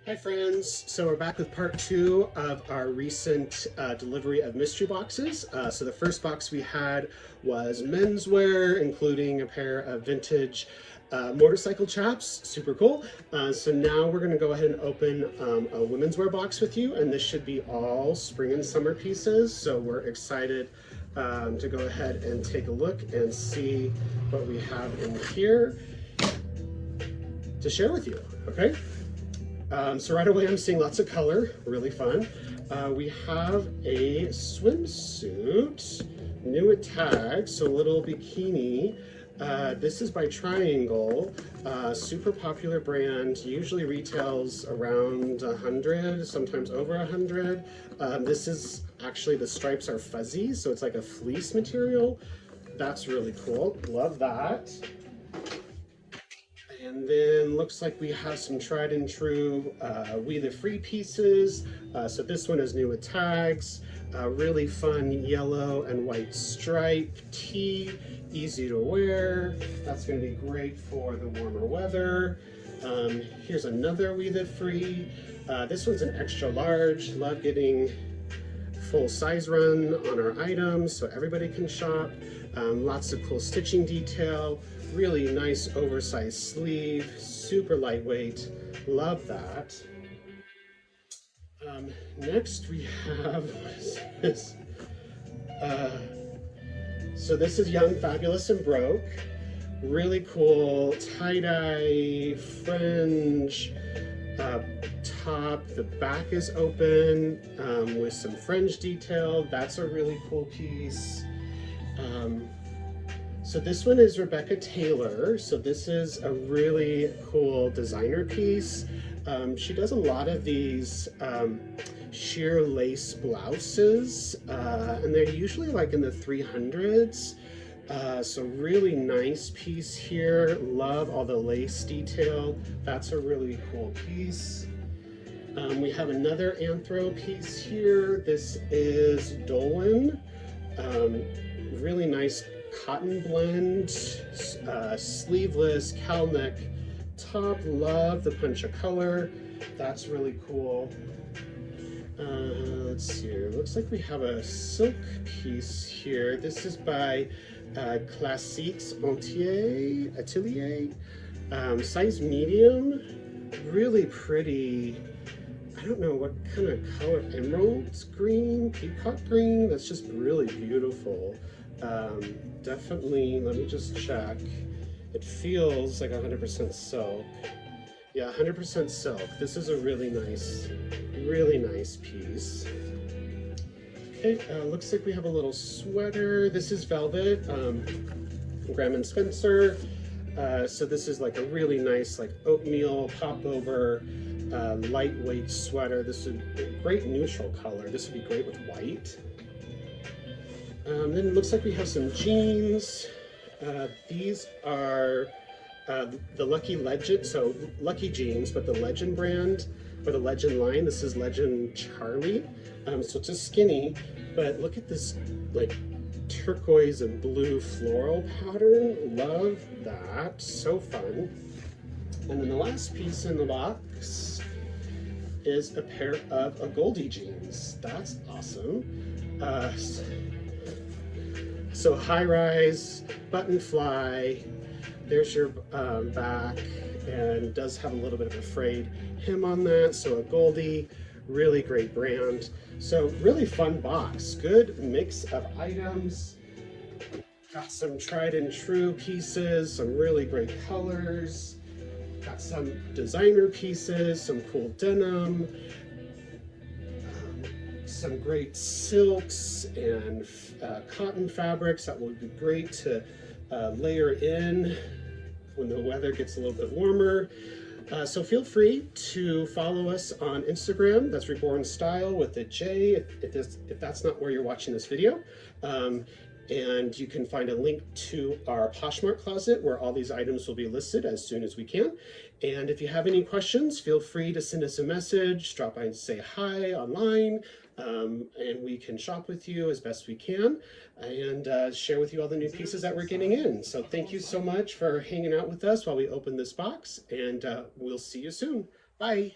Hi friends, so we're back with part two of our recent delivery of mystery boxes. So the first box we had was menswear, including a pair of vintage motorcycle chaps, super cool. So now we're going to go ahead and open a women's wear box with you, and this should be all spring and summer pieces. So we're excited to go ahead and take a look and see what we have in here to share with you, okay? So right away I'm seeing lots of color, really fun. We have a swimsuit, new at tag, so a little bikini. This is by Triangle, super popular brand, usually retails around 100, sometimes over 100. This is actually, the stripes are fuzzy, so it's like a fleece material. That's really cool, love that. And then looks like we have some tried and true We the Free pieces. So this one is new with tags. Really fun yellow and white stripe tee, easy to wear. That's going to be great for the warmer weather. Here's another We the Free. This one's an extra large. Love getting full size run on our items so everybody can shop. Lots of cool stitching detail, really nice oversized sleeve, super lightweight, love that. Next we have, what is this? So this is Young, Fabulous, and Broke. Really cool tie-dye fringe top. The back is open with some fringe detail. That's a really cool piece. So this one is Rebecca Taylor. So this is a really cool designer piece. She does a lot of these sheer lace blouses, and they're usually like in the 300s. So really nice piece here. Love all the lace detail. That's a really cool piece. We have another anthro piece here. This is Dolan. Really nice cotton blend, sleeveless cowl neck top. Love the punch of color. That's really cool. Let's see here. Looks like we have a silk piece here. This is by Classiques Atelier. Size medium. Really pretty. I don't know what kind of color, emerald green, peacock green. That's just really beautiful. Definitely, let me just check. It feels like 100% silk. Yeah, 100% silk. This is a really nice piece. Okay, looks like we have a little sweater. This is velvet, Graham & Spencer. So this is like a really nice, like oatmeal popover, lightweight sweater. This is a great neutral color. This would be great with white. Then it looks like we have some jeans. These are the Lucky Legend, so Lucky jeans, but the Legend brand, or the Legend line. This is Legend Charlie. So it's a skinny, but look at this like turquoise and blue floral pattern. Love that, so fun. And then the last piece in the box is a pair of Goldie jeans. That's awesome. So high rise, button fly. There's your back, and does have a little bit of a frayed hem on that. So a Goldie, really great brand. So really fun box, good mix of items. Got some tried and true pieces, some really great colors. Got some designer pieces, some cool denim, some great silks and cotton fabrics that would be great to layer in when the weather gets a little bit warmer. So feel free to follow us on Instagram. That's Reborn Style with a J if that's not where you're watching this video. And you can find a link to our Poshmark closet where all these items will be listed as soon as we can. And if you have any questions, feel free to send us a message, drop by and say hi online, and we can shop with you as best we can and share with you all the new pieces that we're getting in. So thank you so much for hanging out with us while we open this box, and we'll see you soon. Bye.